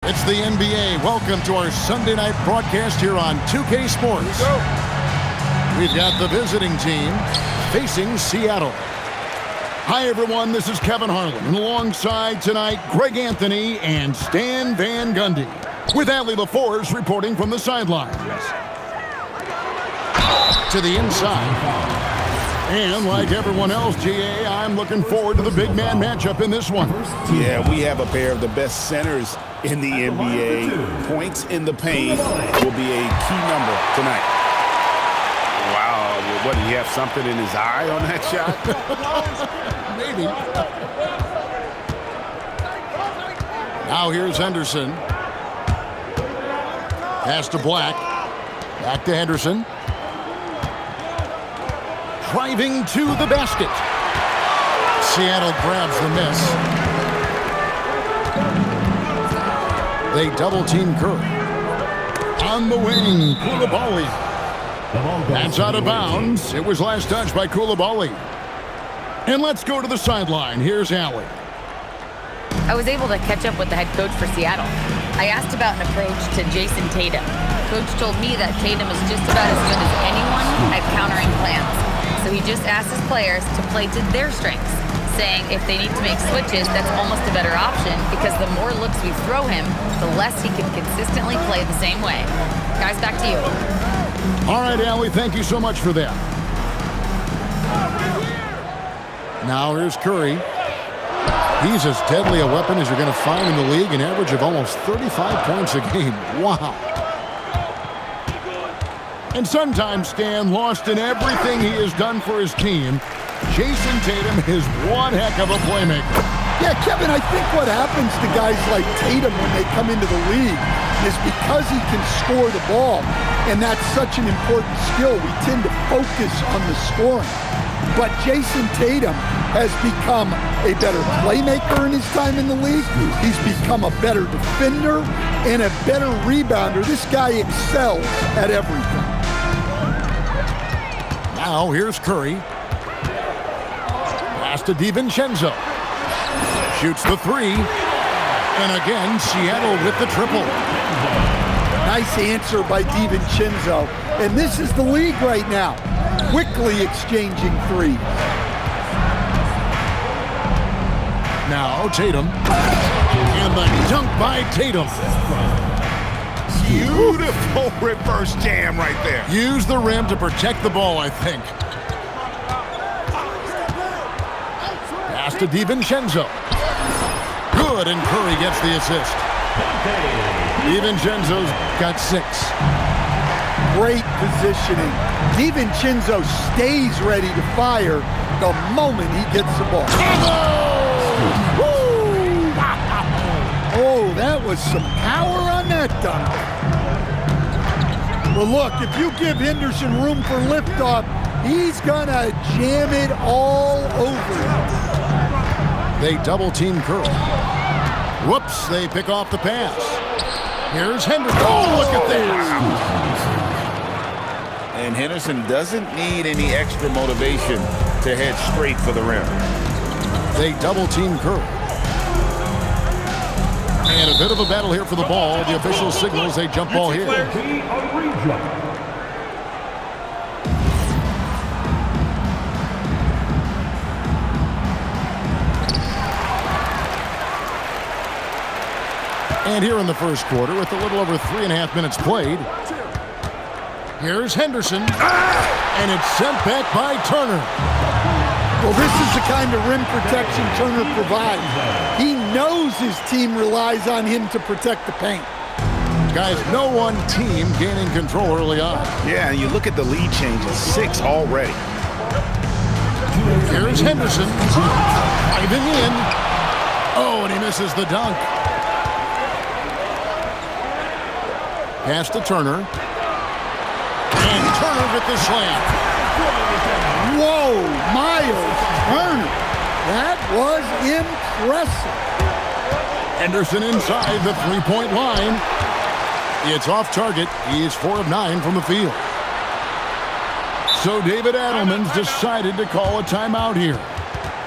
It's the NBA. Welcome to our Sunday night broadcast here on 2K Sports. We've got the visiting team facing Seattle. Hi, everyone. This is Kevin Harlan. And alongside tonight, Greg Anthony and Stan Van Gundy. With Allie LaForce reporting from the sidelines. To the inside. And like everyone else, GA, I'm looking forward to the big man matchup in this one. Yeah, we have a pair of the best centers in the NBA. Points in the paint will be a key number tonight. Wow, what, did he have something in his eye on that shot? Maybe. Now here's Henderson. Pass to Black. Back to Henderson. Driving to the basket. Seattle grabs the miss. They double-team Curry. On the wing, Coulibaly. That's out of bounds. It was last touched by Coulibaly. And let's go to the sideline. Here's Allie. I was able to catch up with the head coach for Seattle. I asked about an approach to Jason Tatum. Coach told me that Tatum is just about as good as anyone at countering plans. So he just asked his players to play to their strengths, saying if they need to make switches, that's almost a better option because the more looks we throw him, the less he can consistently play the same way. Guys, back to you. All right, Allie, thank you so much for that. Now here's Curry. He's as deadly a weapon as you're going to find in the league, an average of almost 35 points a game. Wow. And sometimes Stan, lost in everything he has done for his team, Jason Tatum is one heck of a playmaker. Yeah, Kevin, I think what happens to guys like Tatum when they come into the league is because he can score the ball, and that's such an important skill, we tend to focus on the scoring. But Jason Tatum has become a better playmaker in his time in the league. He's become a better defender and a better rebounder. This guy excels at everything. Now here's Curry. Pass to DiVincenzo. Shoots the three. And again, Seattle with the triple. Nice answer by DiVincenzo. And this is the league right now. Quickly exchanging threes. Now Tatum. And the dunk by Tatum. Beautiful reverse jam right there. Use the rim to protect the ball, I think. Pass to DiVincenzo. Good, and Curry gets the assist. DiVincenzo's got 6. Great positioning. DiVincenzo stays ready to fire the moment he gets the ball. Oh, that was some power on that dunk. Well, look, if you give Henderson room for liftoff, he's going to jam it all over him. They double-team Curry. Whoops, they pick off the pass. Here's Henderson. Oh, look at this. And Henderson doesn't need any extra motivation to head straight for the rim. They double-team Curry. And a bit of a battle here for the ball. The official signals a jump ball here. And here in the first quarter, with a little over 3.5 minutes played, here's Henderson. And it's sent back by Turner. Well, this is the kind of rim protection Turner provides. He knows his team relies on him to protect the paint. Guys, no one team gaining control early on. Yeah, and you look at the lead changes, 6 already. Here's Henderson. Driving in. Oh, and he misses the dunk. Pass to Turner. And Turner with the slam. Whoa, Miles Turner. That was impressive. Henderson inside the three-point line. It's off target. He is 4 of 9 from the field. So David Adelman's decided to call a timeout here.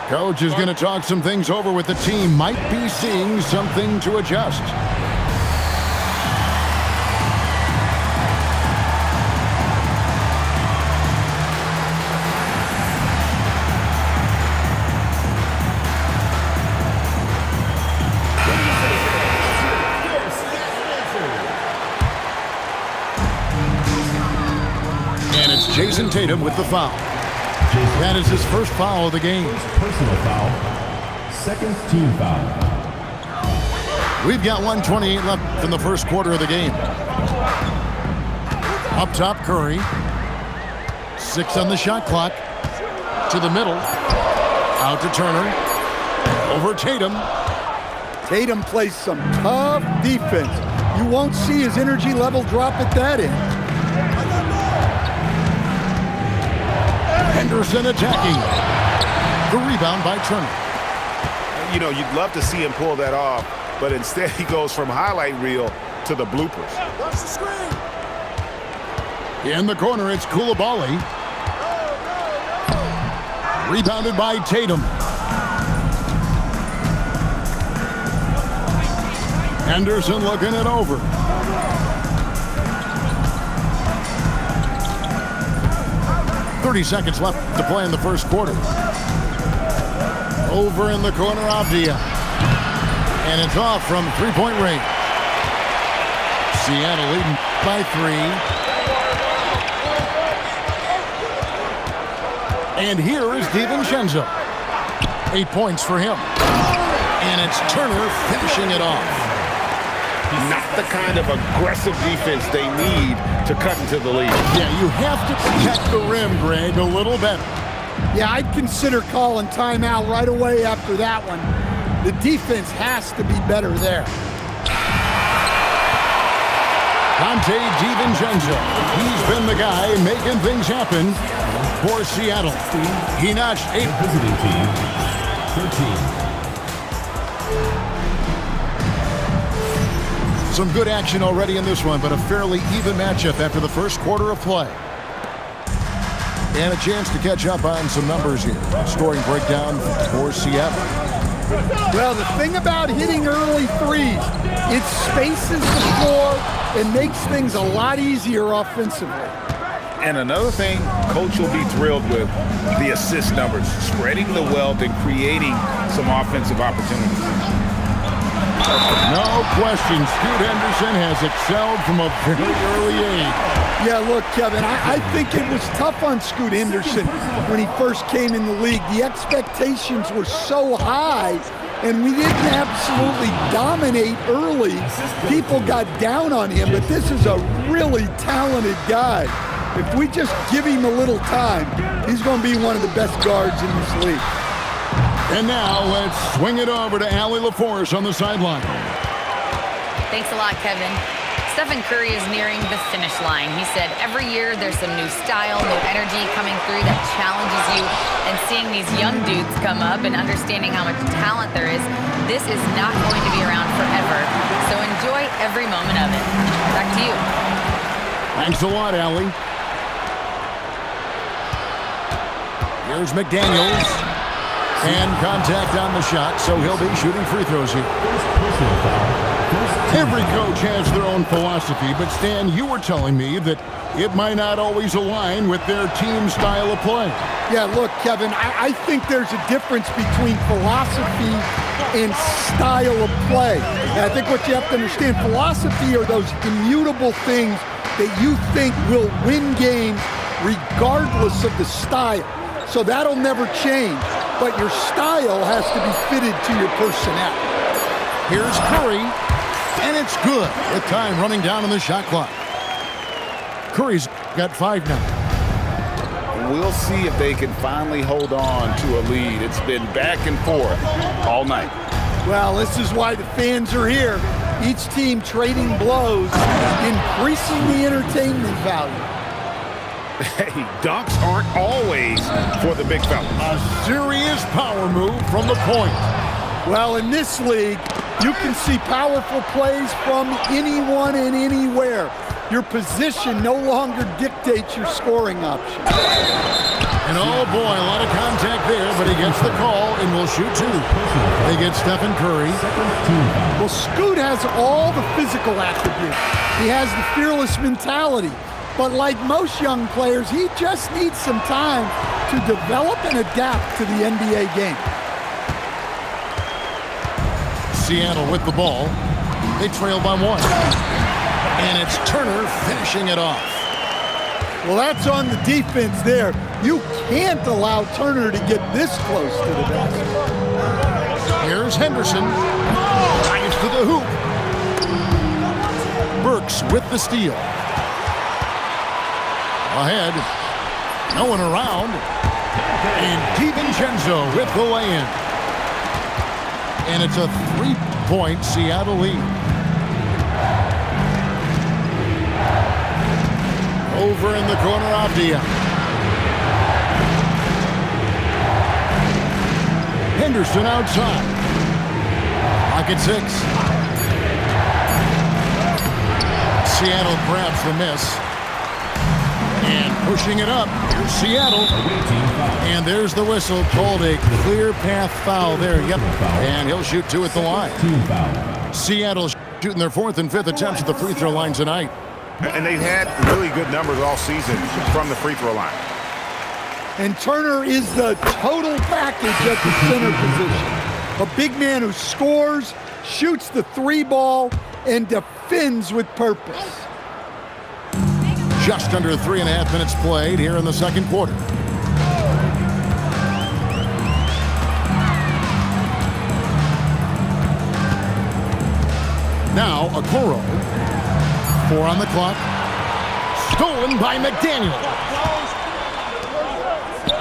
Coach is going to talk some things over with the team. Might be seeing something to adjust. Jason Tatum with the foul. That is his first foul of the game. Personal foul. Second team foul. We've got 1:28 left in the first quarter of the game. Up top, Curry. 6 on the shot clock. To the middle. Out to Turner. Over Tatum. Tatum plays some tough defense. You won't see his energy level drop at that end. Henderson attacking. The rebound by Turner. You know, you'd love to see him pull that off, but instead he goes from highlight reel to the bloopers. Watch the screen. In the corner, it's Coulibaly. Rebounded by Tatum. Henderson looking it over. "30 seconds left to play in the first quarter. Over in the corner, Avdia. And it's off from three-point range. Seattle leading by 3. And here is DiVincenzo. 8 points for him. And it's Turner finishing it off. Not the kind of aggressive defense they need to cut into the lead. Yeah, you have to protect the rim, Greg, a little better. Yeah, I'd consider calling timeout right away after that one. The defense has to be better there. Dante DiVincenzo. He's been the guy making things happen for Seattle. He notched 8. Visiting team, 13. Some good action already in this one, but a fairly even matchup after the first quarter of play. And a chance to catch up on some numbers here. Scoring breakdown for Seattle. Well, the thing about hitting early threes, it spaces the floor and makes things a lot easier offensively. And another thing Coach will be thrilled with, the assist numbers, spreading the wealth and creating some offensive opportunities. No question, Scoot Henderson has excelled from a very early age. Yeah, look, Kevin, I think it was tough on Scoot Henderson when he first came in the league. The expectations were so high, and we didn't absolutely dominate early. People got down on him, but this is a really talented guy. If we just give him a little time, he's going to be one of the best guards in this league. And now let's swing it over to Allie LaForce on the sideline. Thanks a lot, Kevin. Stephen Curry is nearing the finish line. He said every year there's some new style, new energy coming through that challenges you. And seeing these young dudes come up and understanding how much talent there is, this is not going to be around forever. So enjoy every moment of it. Back to you. Thanks a lot, Allie. Here's McDaniels. And contact on the shot, so he'll be shooting free throws here. Every coach has their own philosophy, but Stan, you were telling me that it might not always align with their team style of play. Yeah, look, Kevin, I think there's a difference between philosophy and style of play. And I think what you have to understand, philosophy are those immutable things that you think will win games regardless of the style. So that'll never change. But your style has to be fitted to your personnel. Here's Curry, and it's good with time running down on the shot clock. Curry's got 5 now. We'll see if they can finally hold on to a lead. It's been back and forth all night. Well, this is why the fans are here. Each team trading blows, increasing the entertainment value. Hey, dunks aren't always for the big fellas. A serious power move from the point. Well, in this league, you can see powerful plays from anyone and anywhere. Your position no longer dictates your scoring option. And oh boy, a lot of contact there, but he gets the call and will shoot 2. They get Stephen Curry. Well, Scoot has all the physical attributes. He has the fearless mentality. But like most young players, he just needs some time to develop and adapt to the NBA game. Seattle with the ball. They trail by 1. And it's Turner finishing it off. Well, that's on the defense there. You can't allow Turner to get this close to the basket. Here's Henderson. Drives to the hoop. Burks with the steal. Ahead. No one around. And DiVincenzo with the lay-in. And it's a 3-point Seattle lead. Over in the corner, Avdia. Henderson outside. Pocket 6. Seattle grabs the miss. And pushing it up. Here's Seattle. And there's the whistle. Called a clear path foul there. Yep. And he'll shoot 2 at the line. Seattle shooting their 4th and 5th attempts at the free throw line tonight. And they've had really good numbers all season from the free throw line. And Turner is the total package at the center position. A big man who scores, shoots the 3 ball, and defends with purpose. Just under 3.5 minutes played here in the second quarter. Now, Okoro. 4 on the clock. Stolen by McDaniel.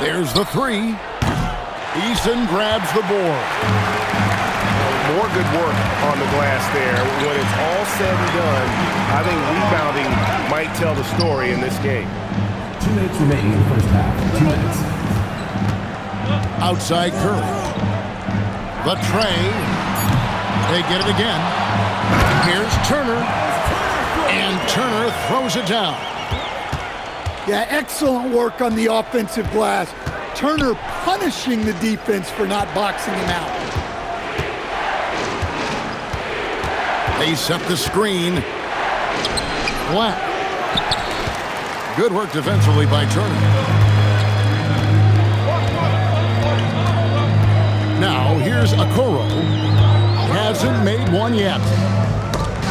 There's the 3. Eason grabs the board. More good work on the glass there. When it's all said and done, I think rebounding might tell the story in this game. 2 minutes remaining in the first half. 2 minutes. Outside Curry. The tray. They get it again. Here's Turner. And Turner throws it down. Yeah, excellent work on the offensive glass. Turner punishing the defense for not boxing him out. They set the screen. Black. Good work defensively by Turner. Now here's Okoro. Hasn't made one yet.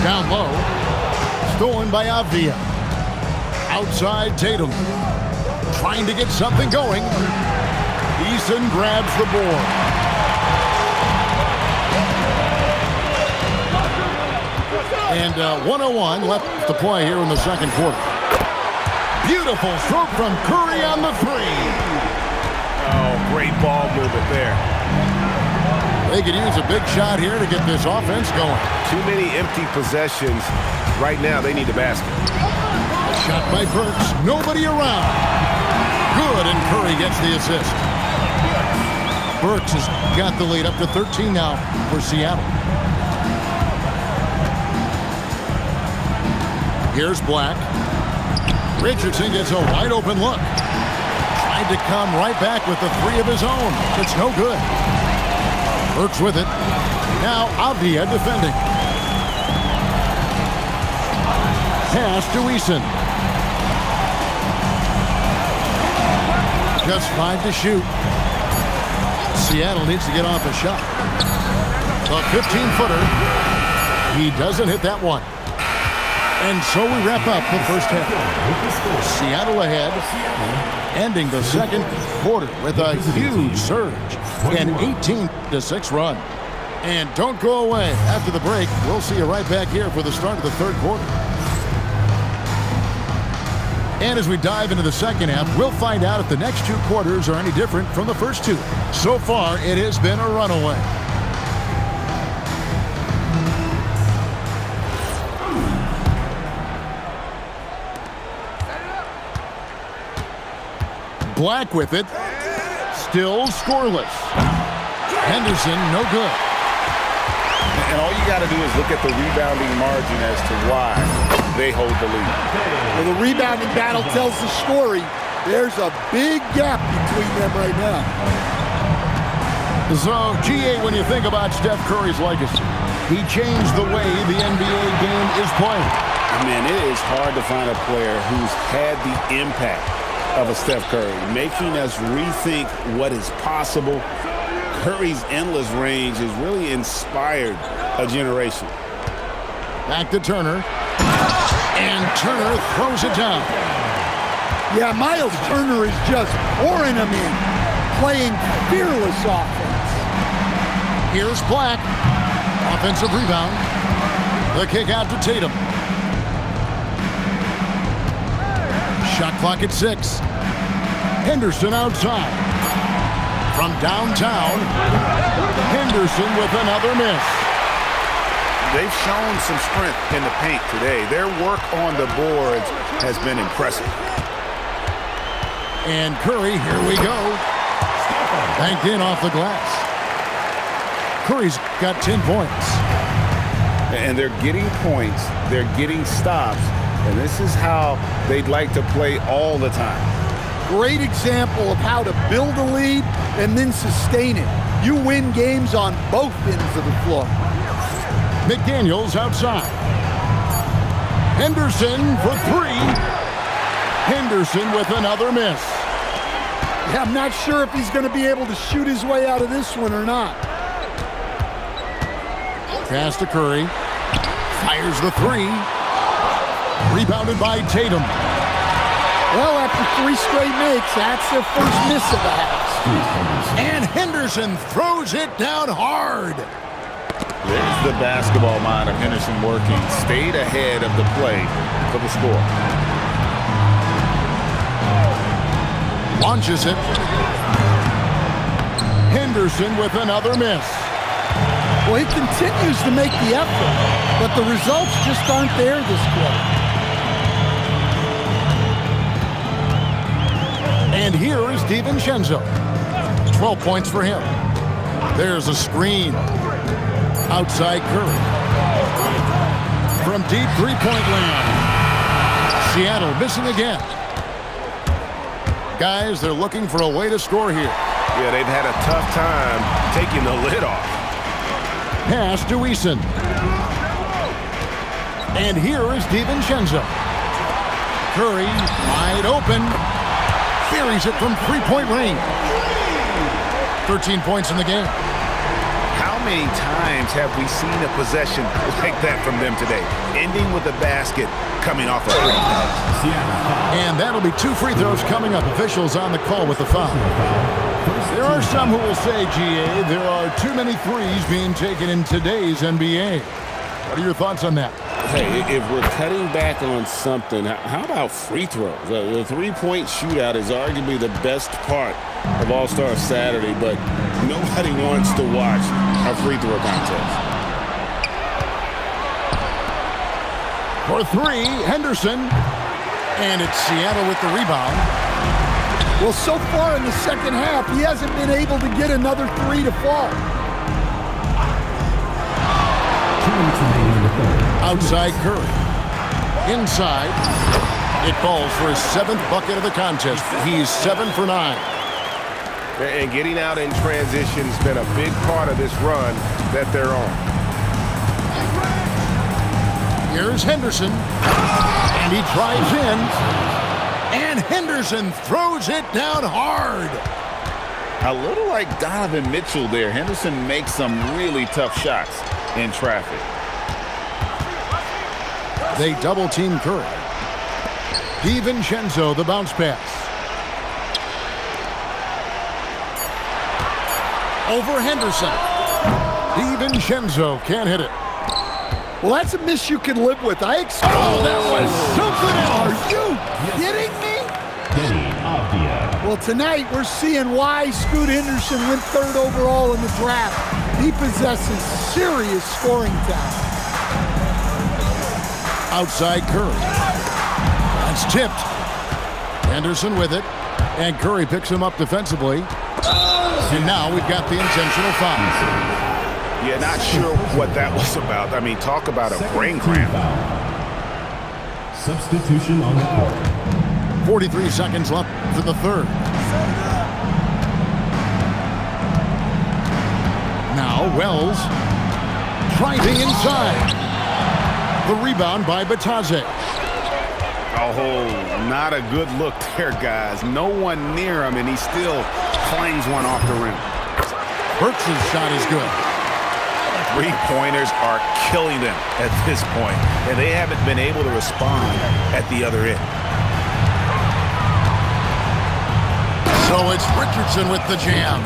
Down low. Stolen by Avdia. Outside Tatum. Trying to get something going. Eason grabs the board. And 1:01 left to play here in the second quarter. Beautiful stroke from Curry on the 3. Oh, great ball movement there. They could use a big shot here to get this offense going. Too many empty possessions. Right now, they need a basket. Shot by Burks. Nobody around. Good, and Curry gets the assist. Burks has got the lead up to 13 now for Seattle. Here's Black. Richardson gets a wide open look. Tried to come right back with the 3 of his own. It's no good. Burks with it. Now Avdia defending. Pass to Eason. Just 5 to shoot. Seattle needs to get off a shot. A 15-footer. He doesn't hit that one. And so we wrap up the first half. Seattle ahead, ending the second quarter with a huge surge, an 18-6 run. And don't go away. After the break, we'll see you right back here for the start of the third quarter. And as we dive into the second half, we'll find out if the next 2 quarters are any different from the first 2. So far, it has been a runaway. Black with it. Still scoreless. Henderson, no good. And all you got to do is look at the rebounding margin as to why they hold the lead. Well, the rebounding battle tells the story. There's a big gap between them right now. So, GA, when you think about Steph Curry's legacy, he changed the way the NBA game is played. Man, it is hard to find a player who's had the impact of a Steph Curry, making us rethink what is possible. Curry's endless range has really inspired a generation. Back to Turner. And Turner throws it down. Yeah, Miles Turner is just pouring them in, playing fearless offense. Here's Black. Offensive rebound. The kick out to Tatum. Shot clock at 6. Henderson outside. From downtown, Henderson with another miss. They've shown some strength in the paint today. Their work on the boards has been impressive. And Curry, here we go. Banked in off the glass. Curry's got 10 points. And they're getting points. They're getting stops. And this is how they'd like to play all the time. Great example of how to build a lead and then sustain it. You win games on both ends of the floor. McDaniels outside. Henderson for 3. Henderson with another miss. Yeah, I'm not sure if he's going to be able to shoot his way out of this one or not. Pass to Curry. Fires the 3. Rebounded by Tatum. Well, after 3 straight makes, that's their first miss of the half. And Henderson throws it down hard. There's the basketball mind of Henderson working. Stayed ahead of the play for the score. Launches it. Henderson with another miss. Well, he continues to make the effort, but the results just aren't there this quarter. And here is DiVincenzo. 12 points for him. There's a screen. Outside Curry. From deep three-point land. Seattle missing again. Guys, they're looking for a way to score here. Yeah, they've had a tough time taking the lid off. Pass to Eason. And here is DiVincenzo. Curry wide open. Buries it from three-point range. 13 points in the game. How many times have we seen a possession like that from them today? Ending with a basket coming off a free. And that'll be 2 free throws coming up. Officials on the call with the foul. There are some who will say, GA, there are too many threes being taken in today's NBA. What are your thoughts on that? Hey, if we're cutting back on something, how about free throws? The three-point shootout is arguably the best part of All-Star Saturday, but nobody wants to watch a free throw contest. For 3, Henderson. And it's Seattle with the rebound. Well, so far in the second half, he hasn't been able to get another 3 to fall. Outside Curry. Inside. It falls for his 7th bucket of the contest. He's 7 for 9. And getting out in transition has been a big part of this run that they're on. Here's Henderson. And he drives in. And Henderson throws it down hard. A little like Donovan Mitchell there. Henderson makes some really tough shots in traffic. They double-team Curry. DiVincenzo, the bounce pass. Over Henderson. DiVincenzo can't hit it. Well, that's a miss you can live with. I expect. Oh, that was something else. Are you kidding me? Well, tonight we're seeing why Scoot Henderson went 3rd overall in the draft. He possesses serious scoring talent. Outside Curry. That's tipped. Henderson with it. And Curry picks him up defensively. And now we've got the intentional foul. Yeah, not sure what that was about. I mean, talk about a brain cramp. Substitution on the court. 43 seconds left for the 3rd. Now Wells driving inside. The rebound by Bataze. Oh, not a good look there, guys. No one near him, and he still flings one off the rim. Burks' shot is good. Three-pointers are killing them at this point, and they haven't been able to respond at the other end. So it's Richardson with the jam.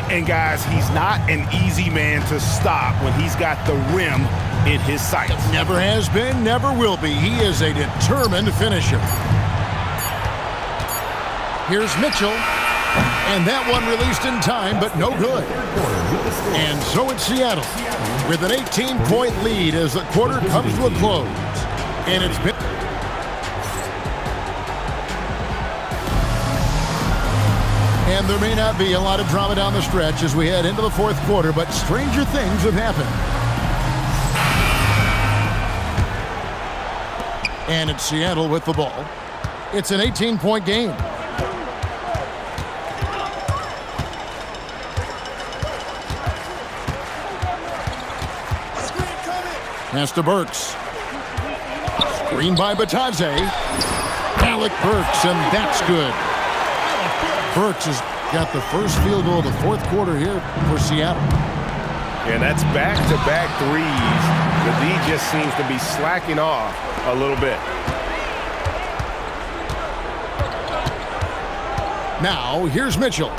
And guys, he's not an easy man to stop when he's got the rim in his sights. Never has been, never will be. He is a determined finisher. Here's Mitchell. And that one released in time, but no good. And so it's Seattle with an 18-point lead as the quarter comes to a close. And it's been... And there may not be a lot of drama down the stretch as we head into the fourth quarter, but stranger things have happened. And it's Seattle with the ball. It's an 18-point game. Pass to Burks. Screen by Batadze. Alec Burks, and that's good. Burks has got the first field goal of the fourth quarter here for Seattle. And that's back-to-back threes. The D just seems to be slacking off a little bit. Now, here's Mitchell.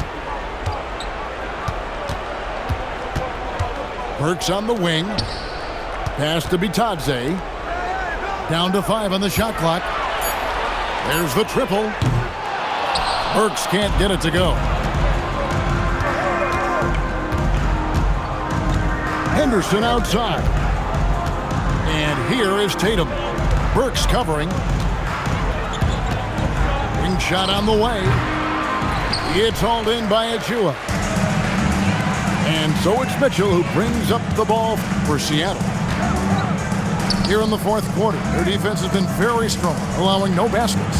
Burks on the wing. Pass to Bitadze. Down to 5 on the shot clock. There's the triple. Burks can't get it to go. Henderson outside. And here is Tatum. Burks covering. Wing shot on the way. It's hauled in by Achua. And so it's Mitchell who brings up the ball for Seattle. Here in the fourth quarter, their defense has been very strong, allowing no baskets.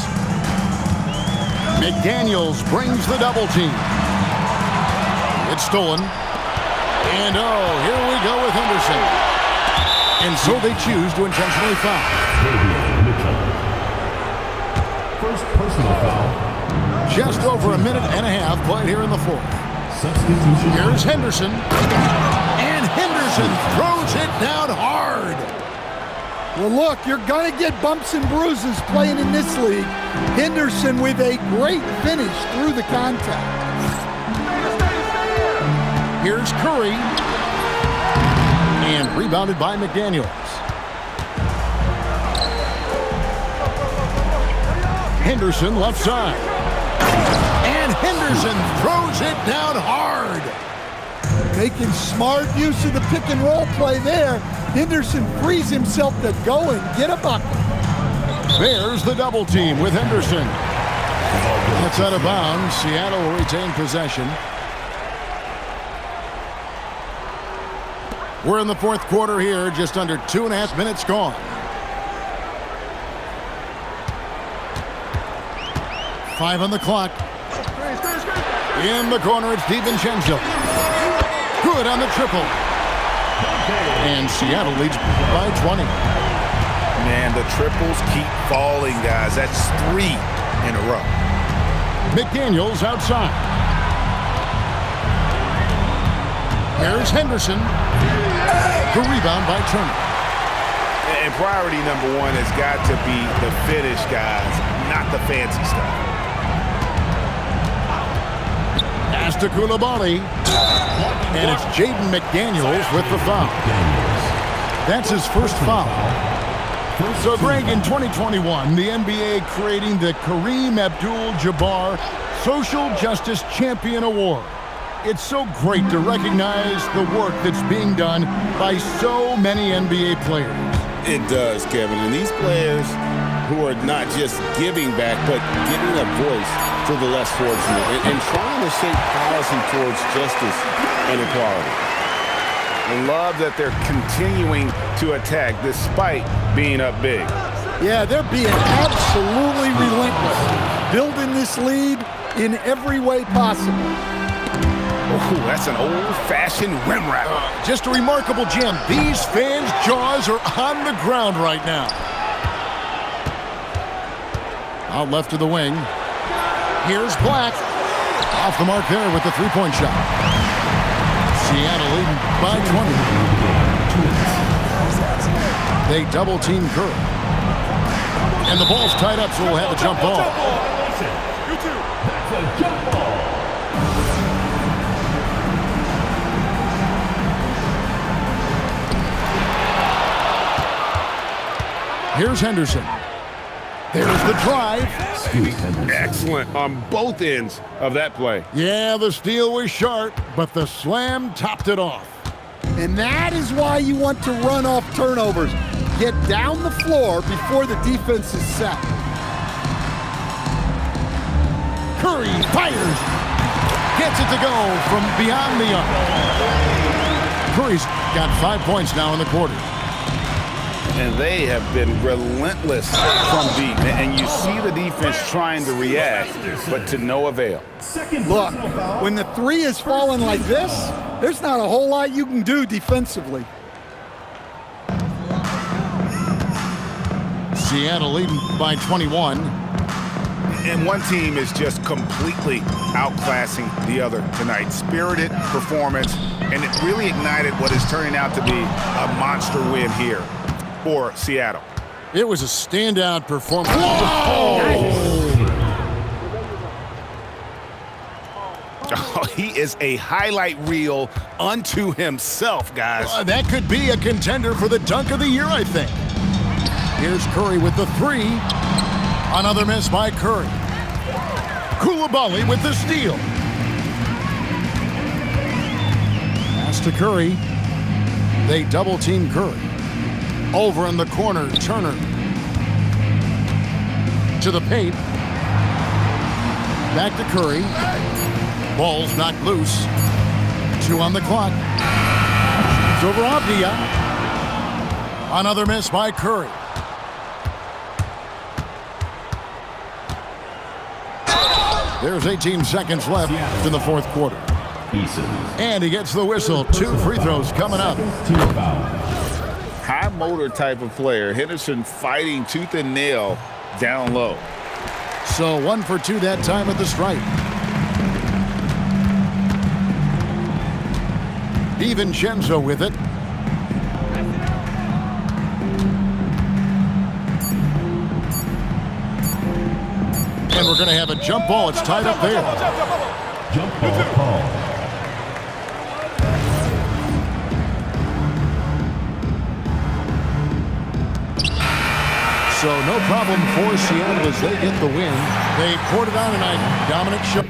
McDaniels brings the double team. It's stolen. And oh, here we go with Henderson. And so they choose to intentionally foul. First personal foul. Just over a minute and a half played here in the fourth. Substitution. Here's Henderson. And Henderson throws it down hard. Well, look, you're going to get bumps and bruises playing in this league. Henderson with a great finish through the contact. Here's Curry. And rebounded by McDaniels. Henderson left side. And Henderson throws it down hard. Making smart use of the pick and roll play there. Henderson frees himself to go and get a bucket. There's the double team with Henderson. That's out of bounds. Seattle will retain possession. We're in the fourth quarter here, just under 2.5 minutes gone. Five on the clock. In the corner, it's DiVincenzo. Good on the triple. And Seattle leads by 20. Man, the triples keep falling, guys. That's 3 in a row. McDaniels outside. Here's Henderson. The rebound by Turner. And priority number 1 has got to be the finish, guys, not the fancy stuff. Pass to Coulibaly. And it's Jaden McDaniels with the foul. That's his first foul. So, Greg, in 2021, the NBA creating the Kareem Abdul-Jabbar Social Justice Champion Award. It's so great to recognize the work that's being done by so many NBA players. It does, Kevin. And these players who are not just giving back, but giving a voice to the less fortunate and trying to shape policy towards justice and equality. I love that they're continuing to attack despite being up big. Yeah, they're being absolutely relentless, building this lead in every way possible. Oh, that's an old-fashioned rim wrap. Just a remarkable gem. These fans' jaws are on the ground right now. Out left to the wing. Here's Black. Off the mark there with the three-point shot. Seattle leading by 20. They double-team Curry. And the ball's tied up, so we'll have a jump ball. Here's Henderson. There's the drive. Excellent on both ends of that play. Yeah, the steal was sharp, but the slam topped it off. And that is why you want to run off turnovers. Get down the floor before the defense is set. Curry fires. Gets it to go from beyond the arc. Curry's got 5 points now in the quarter. And they have been relentless from deep. And you see the defense trying to react, but to no avail. Look, when the three is falling like this, there's not a whole lot you can do defensively. Seattle leading by 21. And one team is just completely outclassing the other tonight. Spirited performance, and it really ignited what is turning out to be a monster win here for Seattle. It was a standout performance. Oh, he is a highlight reel unto himself, guys. That could be a contender for the dunk of the year, I think. Here's Curry with the three. Another miss by Curry. Koulibaly with the steal. Pass to Curry. They double-team Curry. Over in the corner, Turner. To the paint. Back to Curry. Ball's knocked loose. 2 on the clock. It's over Avdia. Another miss by Curry. There's 18 seconds left in the fourth quarter. And he gets the whistle. 2 free throws coming up. High motor type of player. Henderson fighting tooth and nail down low. So 1 for 2 that time at the stripe. DiVincenzo with it. And we're going to have a jump ball. It's tied up there. Jump ball call. So no problem for Seattle as they get the win. They poured it on tonight. Dominant show.